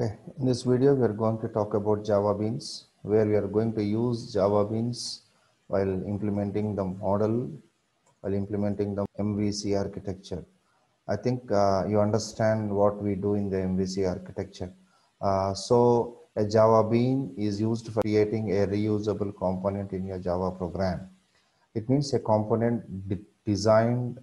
Okay, in this video we are going to talk about Java Beans, where we are going to use Java Beans while implementing the model, while implementing the MVC architecture. I think you understand what we do in the MVC architecture. So a Java Bean is used for creating a reusable component in your Java program. It means a component designed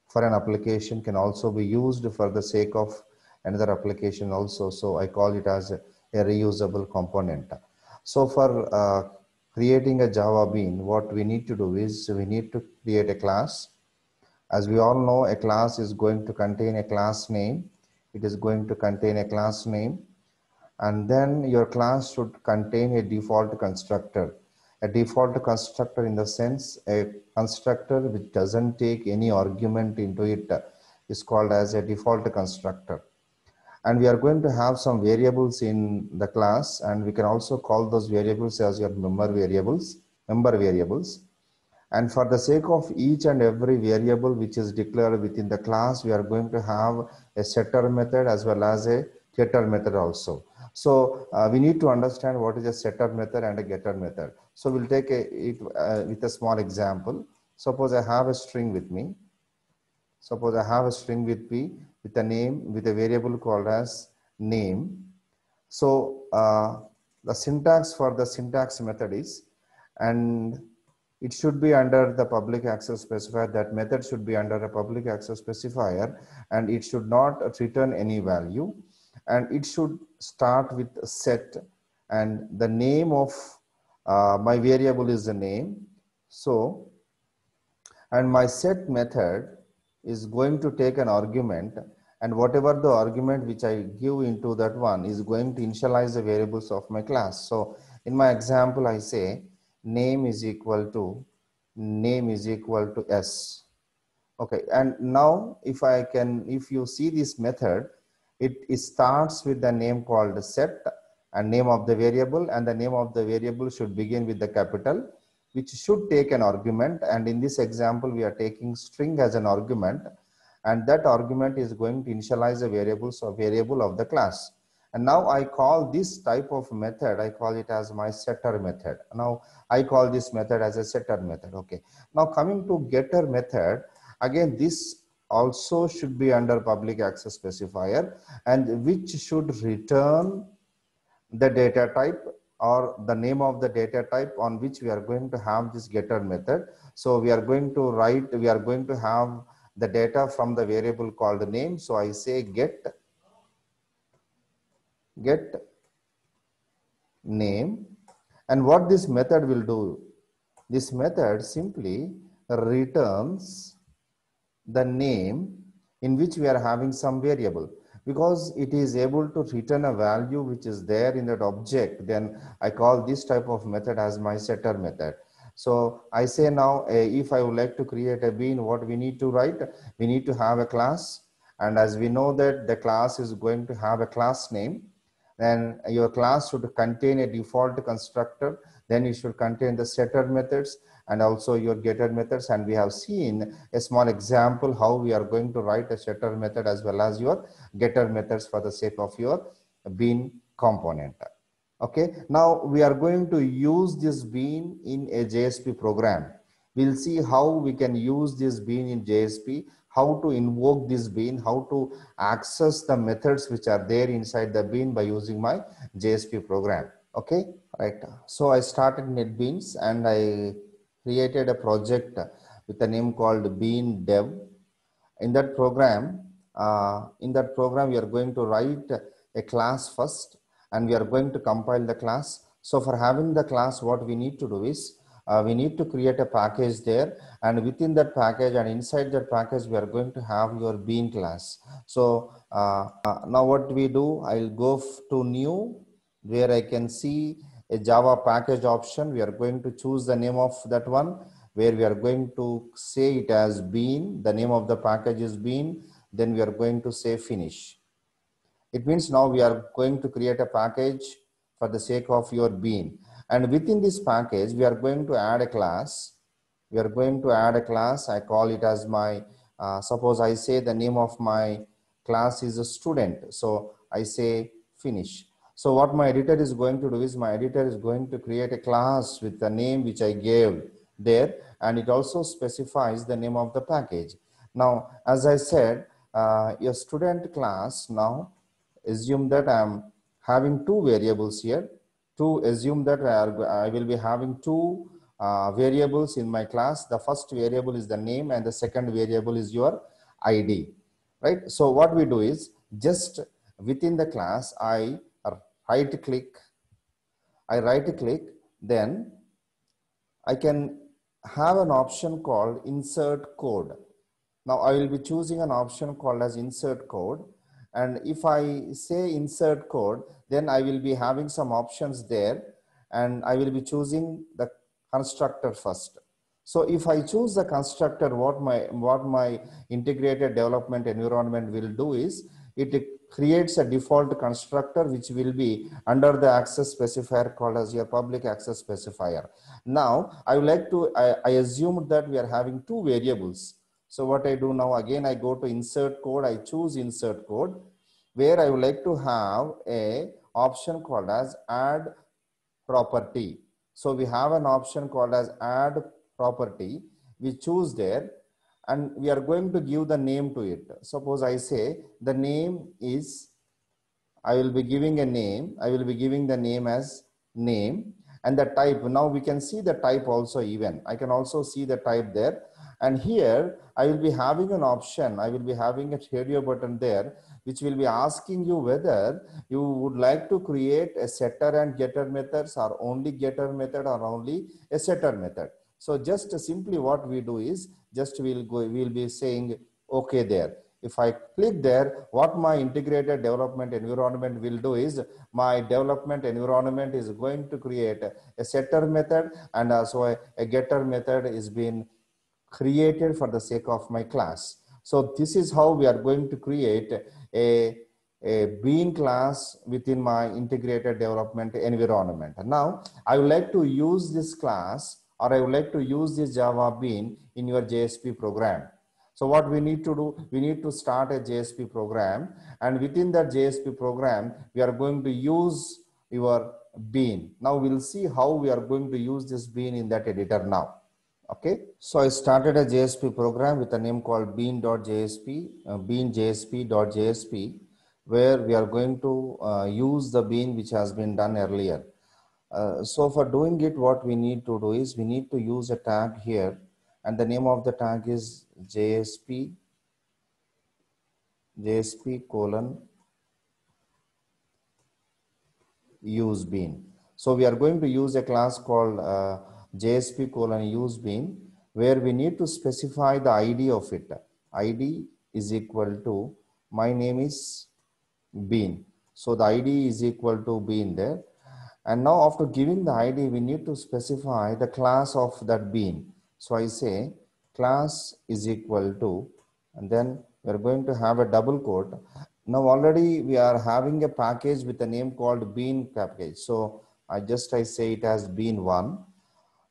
for an application can also be used for the sake of another application also. So I call it as a reusable component. So for creating a Java Bean, what we need to do is we need to create a class. As we all know, a class is going to contain a class name. It is going to contain a class name, and then your class should contain a default constructor. A default constructor in the sense a constructor which doesn't take any argument into it is called as a default constructor. And we are going to have some variables in the class, and we can also call those variables as your member variables. And for the sake of each and every variable which is declared within the class, we are going to have a setter method as well as a getter method also. So we need to understand what is a setter method and a getter method. So we'll take it with a small example. Suppose I have a string with me. Suppose I have a string with me with a name, with a variable called as name. So the syntax for the syntax method is, and it should be under the public access specifier. That method should be under a public access specifier, and it should not return any value, and it should start with set, and the name of my variable is the name. So, and my set method is going to take an argument, and whatever the argument which I give into that one is going to initialize the variables of my class. So in my example, I say name is equal to s. Okay, and now if you see this method, it starts with the name called set and name of the variable, and the name of the variable should begin with the capital, which should take an argument. And in this example, we are taking string as an argument, and that argument is going to initialize the variable of the class. And now I call this type of method, I call it as my setter method. Now I call this method as a setter method. Okay. Now coming to getter method, again this also should be under public access specifier, and which should return the data type or the name of the data type on which we are going to have this getter method. So we are going to have the data from the variable called name. So I say get name, and what this method will do, this method simply returns the name in which we are having some variable. Because it is able to return a value which is there in that object, then I call this type of method as my setter method. So I say now, if I would like to create a bean, what we need to write? We need to have a class, and as we know that the class is going to have a class name, then your class should contain a default constructor, then it should contain the setter methods and also your getter methods. And we have seen a small example how we are going to write a setter method as well as your getter methods for the sake of your bean component. Okay, now we are going to use this bean in a JSP program. We'll see how we can use this bean in JSP, how to invoke this bean, how to access the methods which are there inside the bean by using my JSP program. Okay, right. So I started NetBeans and I created a project with a name called bean dev. In that program, we are going to write a class first, and we are going to compile the class. So for having the class, what we need to do is we need to create a package there, and within that package and inside that package, we are going to have your bean class. So now what we do, I'll go to new, where I can see a Java package option. We are going to choose the name of that one, where we are going to say it as bean. The name of the package is bean. Then we are going to say finish. It means now we are going to create a package for the sake of your bean. And within this package, we are going to add a class. I call it as my, suppose I say the name of my class is a student. So I say finish. So what my editor is going to do is my editor is going to create a class with the name which I gave there, and it also specifies the name of the package. Now, as I said, your student class, now assume that I am having two variables here. To assume that I will be having two variables in my class. The first variable is the name and the second variable is your ID, right? So what we do is just within the class, I right click, then I can have an option called insert code. Now I will be choosing an option called as insert code. And if I say insert code, then I will be having some options there, and I will be choosing the constructor first. So if I choose the constructor, what my integrated development environment will do is it creates a default constructor which will be under the access specifier called as your public access specifier. Now I would like to, I assumed that we are having two variables. So what I do now, again, I go to insert code, I choose insert code, where I would like to have a option called as add property. So we have an option called as add property. We choose there, and we are going to give the name to it. Suppose I say the name is, I will be giving a name. I will be giving the name as name, and the type. Now we can see the type also even. I can also see the type there. And here I will be having an option. I will be having a radio button there, which will be asking you whether you would like to create a setter and getter methods, or only getter method, or only a setter method. So just simply what we do is just we'll be saying okay there. If I click there, what my integrated development environment will do is my development environment is going to create a setter method, and also a getter method is being created for the sake of my class. So this is how we are going to create a bean class within my integrated development environment. Now I would like to use this class, or I would like to use this Java bean in your JSP program. So what we need to do, we need to start a JSP program, and within that JSP program, we are going to use your bean. Now we'll see how we are going to use this bean in that editor now. Okay, so I started a JSP program with a name called bean.jsp, bean.jsp.jsp, where we are going to use the bean which has been done earlier. So for doing it, what we need to do is we need to use a tag here, and the name of the tag is JSP colon use bean. So we are going to use a class called JSP colon use bean, where we need to specify the ID of it. ID is equal to, my name is bean. So the ID is equal to bean there. And now after giving the ID, we need to specify the class of that bean. So I say class is equal to, and then we're going to have a double quote. Now already we are having a package with a name called bean package. So I say it as bean1.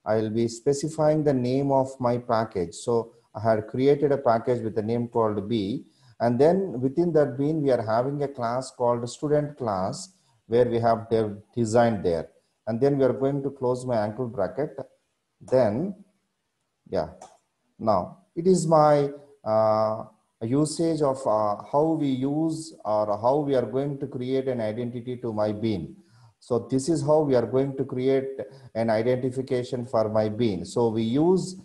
I will be specifying the name of my package. So I had created a package with a name called B, and then within that bean we are having a class called student class, where we have designed there, and then we are going to close my angle bracket. Then yeah, now it is my usage of how we use, or how we are going to create an identity to my bean. So this is how we are going to create an identification for my bean. So we use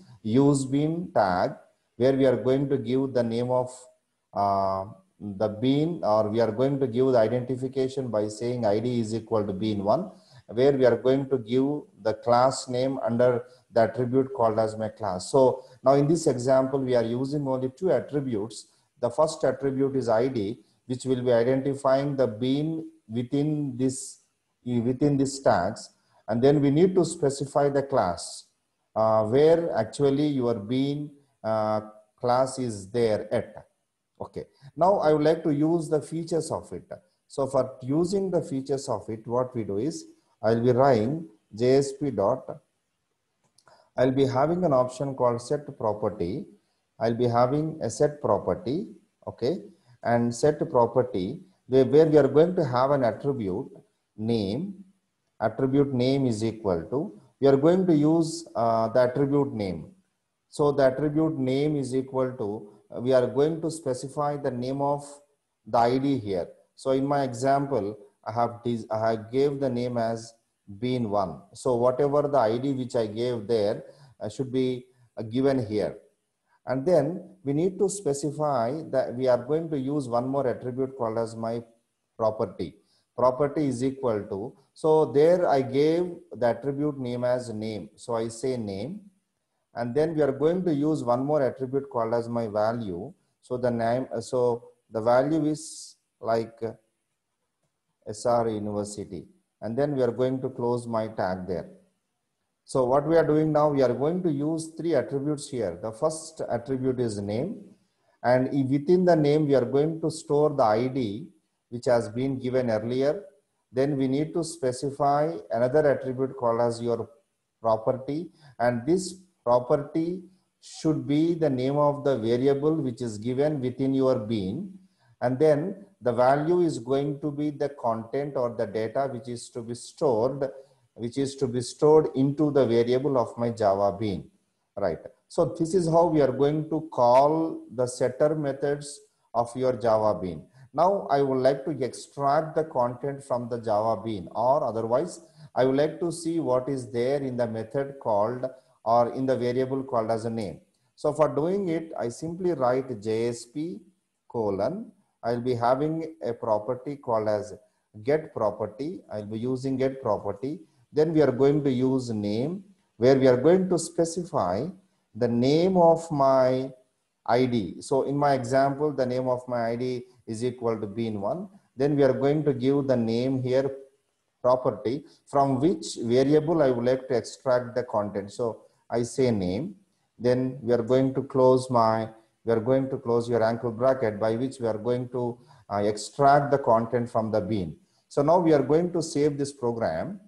bean tag, where we are going to give the name of the bean, or we are going to give the identification by saying ID is equal to bean1, where we are going to give the class name under the attribute called as my class. So now in this example, we are using only two attributes. The first attribute is ID, which will be identifying the bean within this tags, and then we need to specify the class where actually your bean class is there at. Okay, now I would like to use the features of it. So for using the features of it, what we do is I'll be writing JSP dot. I'll be having an option called set property. I'll be having a set property. Okay, and set property where we are going to have an attribute name. Attribute name is equal to, we are going to use the attribute name. So the attribute name is equal to, we are going to specify the name of the ID here. So in my example, I have gave the name as bean1. So whatever the ID which I gave there should be given here. And then we need to specify that we are going to use one more attribute called as my property. Property is equal to, so there I gave the attribute name as name. So I say name, and then we are going to use one more attribute called as my value. So the name, so the value is like SR University, and then we are going to close my tag there. So what we are doing now, we are going to use three attributes here. The first attribute is name, and within the name we are going to store the ID which has been given earlier. Then we need to specify another attribute called as your property, and this property should be the name of the variable which is given within your bean, and then the value is going to be the content or the data which is to be stored into the variable of my Java bean, right? So this is how we are going to call the setter methods of your Java bean. Now I would like to extract the content from the Java bean, or otherwise I would like to see what is there in the method called or in the variable called as a name. So for doing it, I simply write JSP colon, I'll be having a property called as get property. I'll be using get property. Then we are going to use name, where we are going to specify the name of my ID. So in my example, the name of my ID is equal to bean1. Then we are going to give the name here property from which variable I would like to extract the content. So I say name. Then we are going to close your angle bracket, by which we are going to extract the content from the bean. So now we are going to save this program,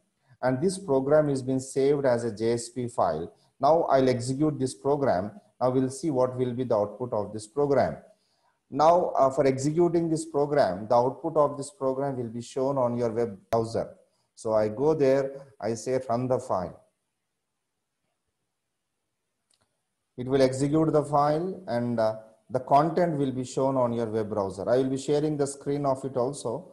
and this program is being saved as a JSP file. Now I'll execute this program. Now we'll see what will be the output of this program. Now for executing this program, the output of this program will be shown on your web browser. So I go there, I say run the file. It will execute the file, and the content will be shown on your web browser. I will be sharing the screen of it also.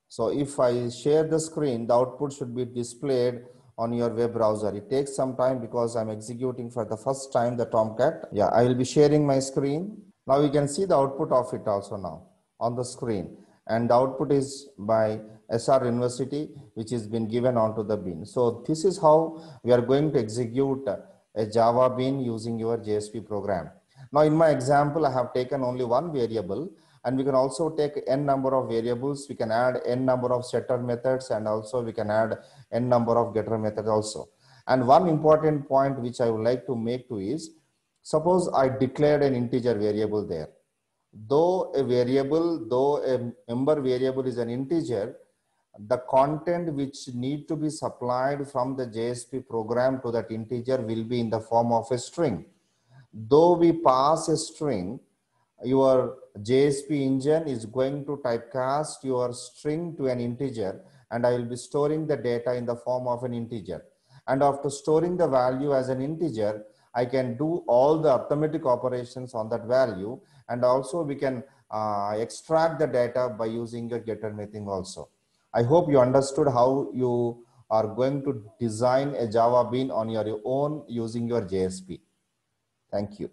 So if I share the screen, the output should be displayed on your web browser. It takes some time because I'm executing for the first time the Tomcat. Yeah, I will be sharing my screen. Now you can see the output of it also now on the screen. And the output is by SR University, which has been given onto the bean. So this is how we are going to execute a Java bean using your JSP program. Now in my example, I have taken only one variable, and we can also take n number of variables. We can add n number of setter methods, and also we can add n number of getter methods also. And one important point which I would like to make to is, suppose I declared an integer variable there. Though a member variable is an integer, the content which need to be supplied from the JSP program to that integer will be in the form of a string. Though we pass a string, your JSP engine is going to typecast your string to an integer, and I will be storing the data in the form of an integer. And after storing the value as an integer, I can do all the arithmetic operations on that value, and also we can extract the data by using a getter method also. I hope you understood how you are going to design a Java bean on your own using your JSP. Thank you.